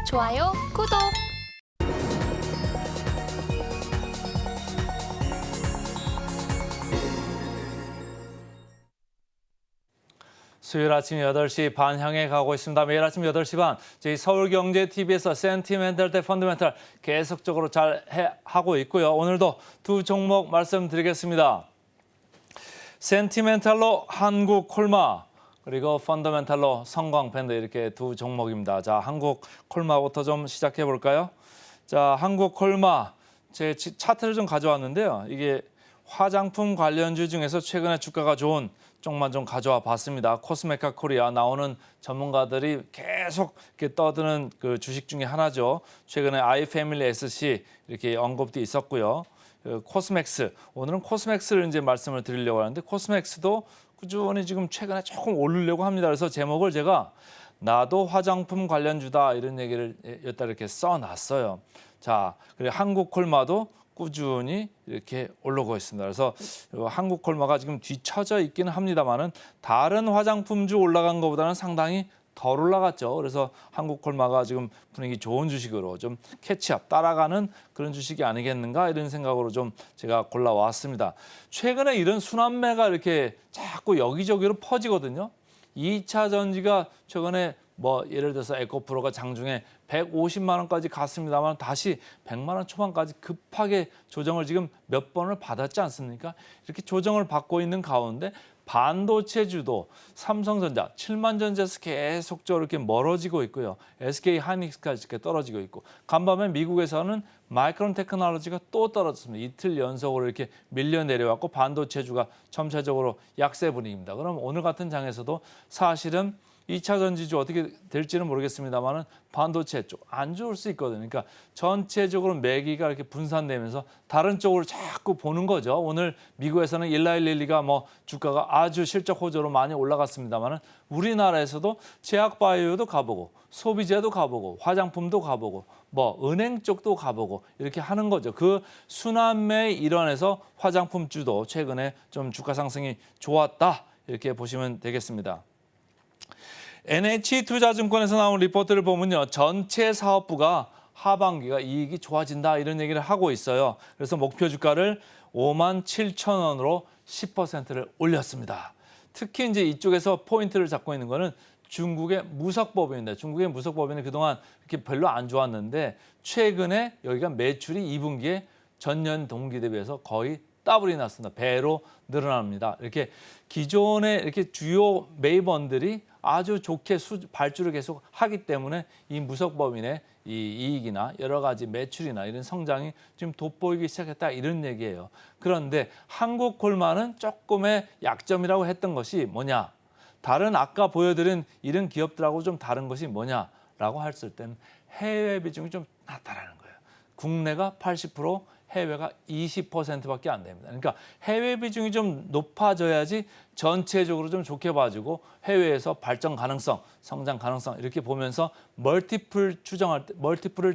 좋아요, 구독! 수요일 아침 8시 반 향해 가고 있습니다. 매일 아침 8시 반 저희 서울경제TV에서 센티멘털 대 펀더멘털 계속적으로 잘 하고 있고요. 오늘도 두 종목 말씀드리겠습니다. 센티멘탈로 한국콜마 그리고 펀더멘탈로 성광밴드 이렇게 두 종목입니다. 자, 한국콜마부터 좀 시작해 볼까요? 자, 한국콜마 제 차트를 좀 가져왔는데요. 이게 화장품 관련주 중에서 최근에 주가가 좋은 쪽만 좀 가져와 봤습니다. 코스메카 코리아 나오는 전문가들이 계속 이렇게 떠드는 그 주식 중에 하나죠. 최근에 아이패밀리 SC 이렇게 언급도 있었고요. 코스맥스 오늘은 코스맥스를 이제 말씀을 드리려고 하는데 코스맥스도 꾸준히 지금 최근에 조금 오르려고 합니다. 그래서 제목을 제가 나도 화장품 관련주다 이런 얘기를 여기다 이렇게 써놨어요. 자, 그리고 한국콜마도 꾸준히 이렇게 오르고 있습니다. 그래서 한국콜마가 지금 뒤처져 있기는 합니다만은 다른 화장품주 올라간 것보다는 상당히 덜 올라갔죠. 그래서 한국콜마가 지금 분위기 좋은 주식으로 좀 캐치업 따라가는 그런 주식이 아니겠는가 이런 생각으로 좀 제가 골라왔습니다. 최근에 이런 순환매가 이렇게 자꾸 여기저기로 퍼지거든요. 2차 전지가 최근에 뭐 예를 들어서 에코프로가 장중에 150만 원까지 갔습니다만 다시 100만 원 초반까지 급하게 조정을 지금 몇 번을 받았지 않습니까? 이렇게 조정을 받고 있는 가운데 반도체주도 삼성전자, 7만 전지에서 계속적으로 이렇게 멀어지고 있고요. SK 하이닉스까지 이렇게 떨어지고 있고 간밤에 미국에서는 마이크론 테크놀로지가 또 떨어졌습니다. 이틀 연속으로 이렇게 밀려 내려왔고 반도체주가 전체적으로 약세 분위기입니다. 그럼 오늘 같은 장에서도 사실은 2차 전지주 어떻게 될지는 모르겠습니다만은 반도체 쪽 안 좋을 수 있거든요. 그러니까 전체적으로 매기가 이렇게 분산되면서 다른 쪽으로 자꾸 보는 거죠. 오늘 미국에서는 일라일릴리가 뭐 주가가 아주 실적 호조로 많이 올라갔습니다만은 우리나라에서도 제약바이오도 가보고 소비재도 가보고 화장품도 가보고 뭐 은행 쪽도 가보고 이렇게 하는 거죠. 그 순환매의 일환에서 화장품주도 최근에 좀 주가 상승이 좋았다 이렇게 보시면 되겠습니다. NH투자증권에서 나온 리포트를 보면요. 전체 사업부가 하반기가 이익이 좋아진다 이런 얘기를 하고 있어요. 그래서 목표 주가를 57,000원으로 10%를 올렸습니다. 특히 이제 이쪽에서 포인트를 잡고 있는 거는 중국의 무석법인입니다. 중국의 무석법인은 그동안 이렇게 별로 안 좋았는데 최근에 여기가 매출이 2분기에 전년 동기 대비해서 거의 더블이 났습니다. 배로 늘어납니다. 이렇게 기존의 이렇게 주요 매입원들이 아주 좋게 발주를 계속 하기 때문에 이 무석법인의 이 이익이나 여러 가지 매출이나 이런 성장이 지금 돋보이기 시작했다 이런 얘기예요. 그런데 한국콜마는 조금의 약점이라고 했던 것이 뭐냐? 다른 아까 보여드린 이런 기업들하고 좀 다른 것이 뭐냐라고 했을 때는 해외 비중이 좀 낮다라는 거예요. 국내가 80%, 해외가 20%밖에 안 됩니다. 그러니까 해외 비중이 좀 높아져야지 전체적으로 좀 좋게 봐주고 해외에서 발전 가능성, 성장 가능성 이렇게 보면서 멀티플을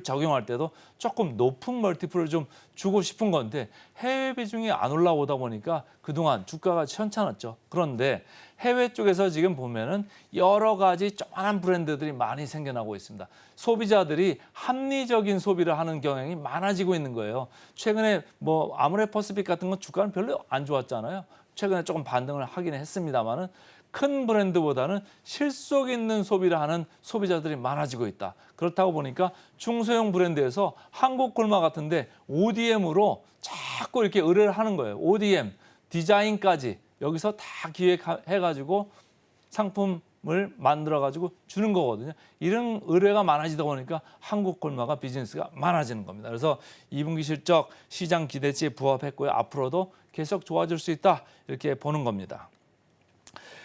적용할 때도 조금 높은 멀티플을 좀 주고 싶은 건데 해외 비중이 안 올라오다 보니까 그동안 주가가 현찮았죠. 그런데 해외 쪽에서 지금 보면은 여러 가지 조그만한 브랜드들이 많이 생겨나고 있습니다. 소비자들이 합리적인 소비를 하는 경향이 많아지고 있는 거예요. 최근에 뭐 아모레퍼시픽 같은 건 주가는 별로 안 좋았잖아요. 최근에 조금 반등을 하긴 했습니다만은 큰 브랜드보다는 실속 있는 소비를 하는 소비자들이 많아지고 있다. 그렇다고 보니까 중소형 브랜드에서 한국콜마 같은데 ODM으로 자꾸 이렇게 의뢰를 하는 거예요. ODM, 디자인까지 여기서 다 기획해가지고 상품을 만들어가지고 주는 거거든요. 이런 의뢰가 많아지다 보니까 한국콜마가 비즈니스가 많아지는 겁니다. 그래서 2분기 실적 시장 기대치에 부합했고요. 앞으로도 계속 좋아질 수 있다 이렇게 보는 겁니다.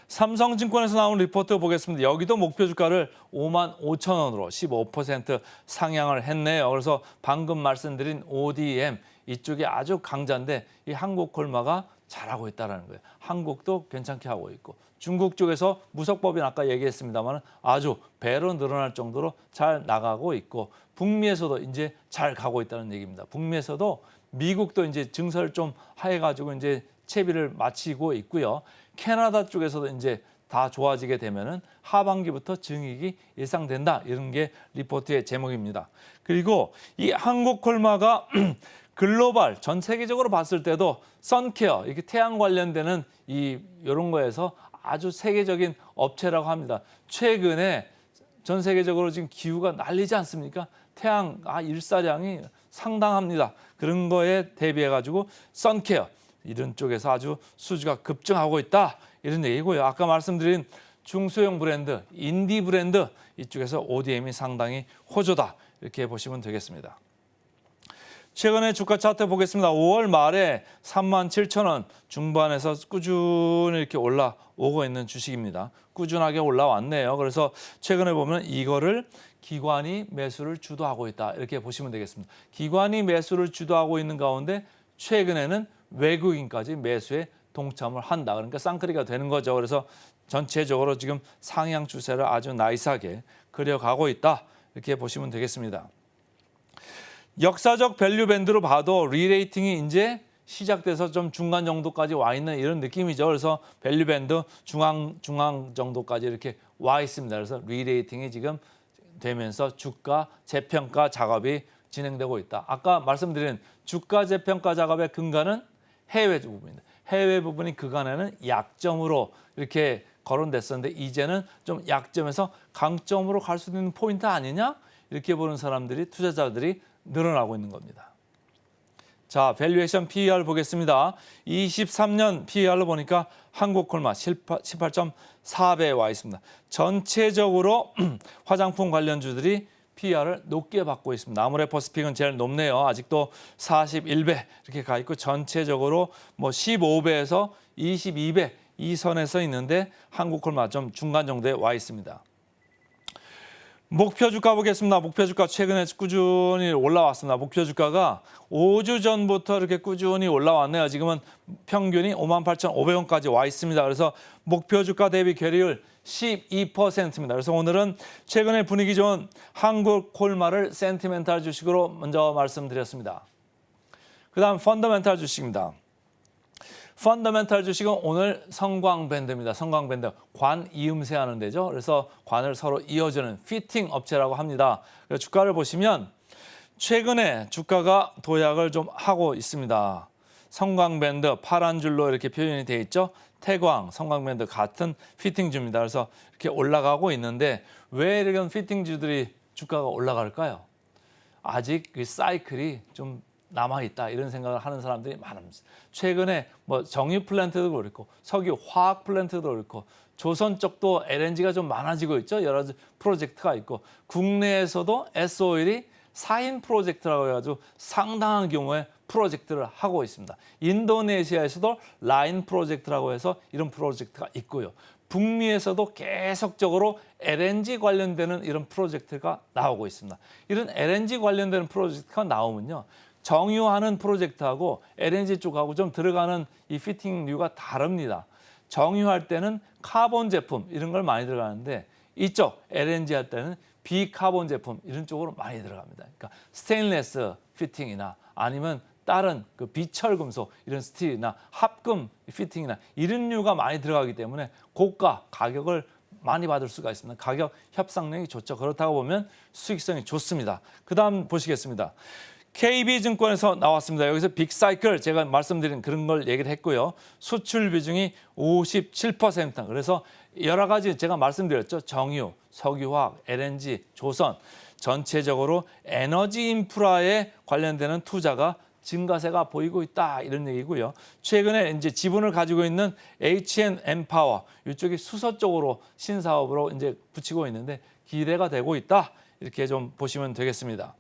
삼성증권에서 나온 리포트 보겠습니다. 여기도 목표 주가를 55,000원으로 15% 상향을 했네요. 그래서 방금 말씀드린 ODM 이쪽이 아주 강자인데 이 한국콜마가 잘하고 있다는 거예요. 한국도 괜찮게 하고 있고 중국 쪽에서 무석법인 아까 얘기했습니다만 아주 배로 늘어날 정도로 잘 나가고 있고 북미에서도 이제 잘 가고 있다는 얘기입니다. 북미에서도 미국도 이제 증설 좀 해가지고 이제 채비를 마치고 있고요. 캐나다 쪽에서도 이제 다 좋아지게 되면은 하반기부터 증익이 예상된다. 이런 게 리포트의 제목입니다. 그리고 이 한국 콜마가 글로벌 전 세계적으로 봤을 때도 선케어 이렇게 태양 관련되는 이런 거에서 아주 세계적인 업체라고 합니다. 최근에 전 세계적으로 지금 기후가 난리지 않습니까? 태양 일사량이 상당합니다. 그런 거에 대비해 가지고 선케어 이런 쪽에서 아주 수주가 급증하고 있다. 이런 얘기고요. 아까 말씀드린 중소형 브랜드, 인디 브랜드 이쪽에서 ODM이 상당히 호조다. 이렇게 보시면 되겠습니다. 최근에 주가 차트 보겠습니다. 5월 말에 37,000원 중반에서 꾸준히 이렇게 올라오고 있는 주식입니다. 꾸준하게 올라왔네요. 그래서 최근에 보면 이거를 기관이 매수를 주도하고 있다. 이렇게 보시면 되겠습니다. 기관이 매수를 주도하고 있는 가운데 최근에는 외국인까지 매수에 동참을 한다. 그러니까 쌍끌이가 되는 거죠. 그래서 전체적으로 지금 상향 추세를 아주 나이스하게 그려가고 있다. 이렇게 보시면 되겠습니다. 역사적 밸류 밴드로 봐도 리레이팅이 이제 시작돼서 좀 중간 정도까지 와 있는 이런 느낌이죠. 그래서 밸류 밴드 중앙 정도까지 이렇게 와 있습니다. 그래서 리레이팅이 지금 되면서 주가 재평가 작업이 진행되고 있다. 아까 말씀드린 주가 재평가 작업의 근간은 해외 부분입니다. 해외 부분이 그간에는 약점으로 이렇게 거론됐었는데 이제는 좀 약점에서 강점으로 갈 수 있는 포인트 아니냐? 이렇게 보는 사람들이 투자자들이 늘어나고 있는 겁니다. 자, 밸류에이션 PER 보겠습니다. 23년 PER로 보니까 한국콜마 18.4배에 와 있습니다. 전체적으로 화장품 관련주들이 PER을 높게 받고 있습니다. 아모레퍼시픽은 제일 높네요. 아직도 41배 이렇게 가 있고 전체적으로 뭐 15배에서 22배 이 선에서 있는데 한국콜마 좀 중간 정도에 와 있습니다. 목표 주가 보겠습니다. 목표 주가 최근에 꾸준히 올라왔습니다. 목표 주가가 5주 전부터 이렇게 꾸준히 올라왔네요. 지금은 평균이 58,500원까지 와 있습니다. 그래서 목표 주가 대비 괴리율 12%입니다. 그래서 오늘은 최근에 분위기 좋은 한국콜마를 센티멘탈 주식으로 먼저 말씀드렸습니다. 그다음 펀더멘탈 주식입니다. 펀더멘탈 주식은 오늘 성광밴드입니다. 성광밴드, 관 이음새 하는 데죠. 그래서 관을 서로 이어주는 피팅 업체라고 합니다. 그래서 주가를 보시면 최근에 주가가 도약을 좀 하고 있습니다. 성광밴드 파란 줄로 이렇게 표현이 되어 있죠. 태광, 성광밴드 같은 피팅주입니다. 그래서 이렇게 올라가고 있는데 왜 이런 피팅주들이 주가가 올라갈까요? 아직 그 사이클이 좀 남아있다 이런 생각을 하는 사람들이 많습니다. 최근에 뭐 정유 플랜트도 그렇고 석유 화학 플랜트도 그렇고 조선 쪽도 LNG가 좀 많아지고 있죠. 여러 가지 프로젝트가 있고 국내에서도 S-오일이 4인 프로젝트라고 해가지고 상당한 경우에 프로젝트를 하고 있습니다. 인도네시아에서도 라인 프로젝트라고 해서 이런 프로젝트가 있고요. 북미에서도 계속적으로 LNG 관련되는 이런 프로젝트가 나오고 있습니다. 이런 LNG 관련되는 프로젝트가 나오면요. 정유하는 프로젝트하고 LNG 쪽하고 좀 들어가는 이 피팅류가 다릅니다. 정유할 때는 카본 제품 이런 걸 많이 들어가는데 이쪽 LNG 할 때는 비카본 제품 이런 쪽으로 많이 들어갑니다. 그러니까 스테인리스 피팅이나 아니면 다른 그 비철 금속 이런 스틸이나 합금 피팅이나 이런 류가 많이 들어가기 때문에 고가 가격을 많이 받을 수가 있습니다. 가격 협상력이 좋죠. 그렇다고 보면 수익성이 좋습니다. 그다음 보시겠습니다. KB증권에서 나왔습니다. 여기서 빅사이클 제가 말씀드린 그런 걸 얘기를 했고요. 수출 비중이 57%. 그래서 여러 가지 제가 말씀드렸죠. 정유, 석유화학, LNG, 조선 전체적으로 에너지 인프라에 관련되는 투자가 증가세가 보이고 있다 이런 얘기고요. 최근에 이제 지분을 가지고 있는 H&M파워 이쪽이 수소 쪽으로 신사업으로 이제 붙이고 있는데 기대가 되고 있다 이렇게 좀 보시면 되겠습니다.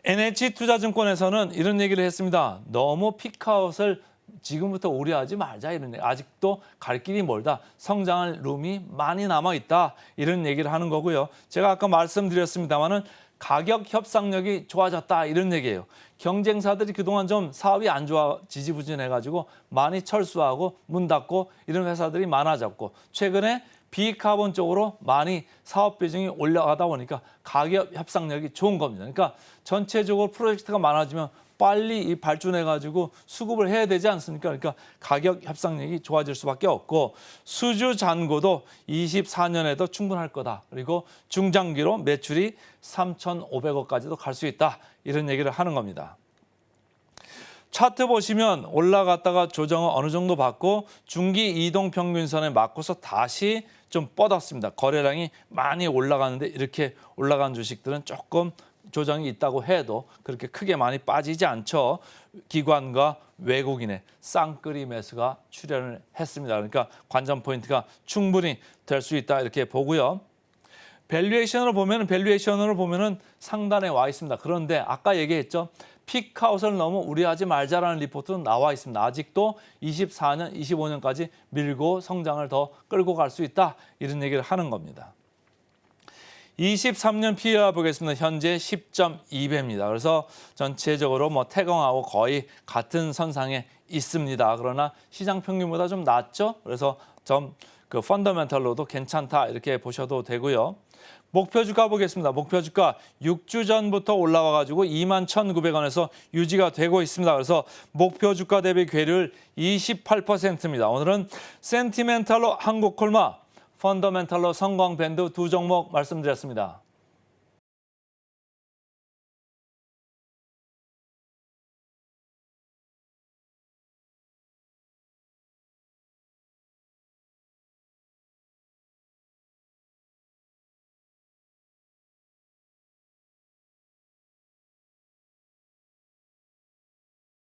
NH투자증권에서는 이런 얘기를 했습니다. 너무 피크아웃을 지금부터 우려하지 말자 이런 얘기. 아직도 갈 길이 멀다. 성장할 룸이 많이 남아있다. 이런 얘기를 하는 거고요. 제가 아까 말씀드렸습니다마는 가격 협상력이 좋아졌다 이런 얘기예요. 경쟁사들이 그동안 좀 사업이 안 좋아 지지부진해가지고 많이 철수하고 문 닫고 이런 회사들이 많아졌고 최근에 비카본 쪽으로 많이 사업 비중이 올라가다 보니까 가격 협상력이 좋은 겁니다. 그러니까 전체적으로 프로젝트가 많아지면 빨리 이 발주해가지고 수급을 해야 되지 않습니까? 그러니까 가격 협상력이 좋아질 수밖에 없고 수주 잔고도 24년에도 충분할 거다. 그리고 중장기로 매출이 3,500억까지도 갈 수 있다. 이런 얘기를 하는 겁니다. 차트 보시면 올라갔다가 조정을 어느 정도 받고 중기 이동 평균선에 맞고서 다시 좀 뻗었습니다. 거래량이 많이 올라가는데 이렇게 올라간 주식들은 조금 조정이 있다고 해도 그렇게 크게 많이 빠지지 않죠. 기관과 외국인의 쌍끌이 매수가 출현을 했습니다. 그러니까 관전 포인트가 충분히 될 수 있다 이렇게 보고요. 밸류에이션으로 보면은 상단에 와 있습니다. 그런데 아까 얘기했죠. 피크아웃을 너무 우려하지 말자라는 리포트는 나와 있습니다. 아직도 24년, 25년까지 밀고 성장을 더 끌고 갈 수 있다. 이런 얘기를 하는 겁니다. 23년 PER 보겠습니다. 현재 10.2배입니다. 그래서 전체적으로 태경하고 거의 같은 선상에 있습니다. 그러나 시장 평균보다 좀 낮죠. 그래서 그 펀더멘털로도 괜찮다 이렇게 보셔도 되고요. 목표 주가 보겠습니다. 목표 주가 6주 전부터 올라와 가지고 21,900원에서 유지가 되고 있습니다. 그래서 목표 주가 대비 괴리율 28%입니다. 오늘은 센티멘탈로 한국콜마, 펀더멘탈로 성광 밴드 두 종목 말씀드렸습니다.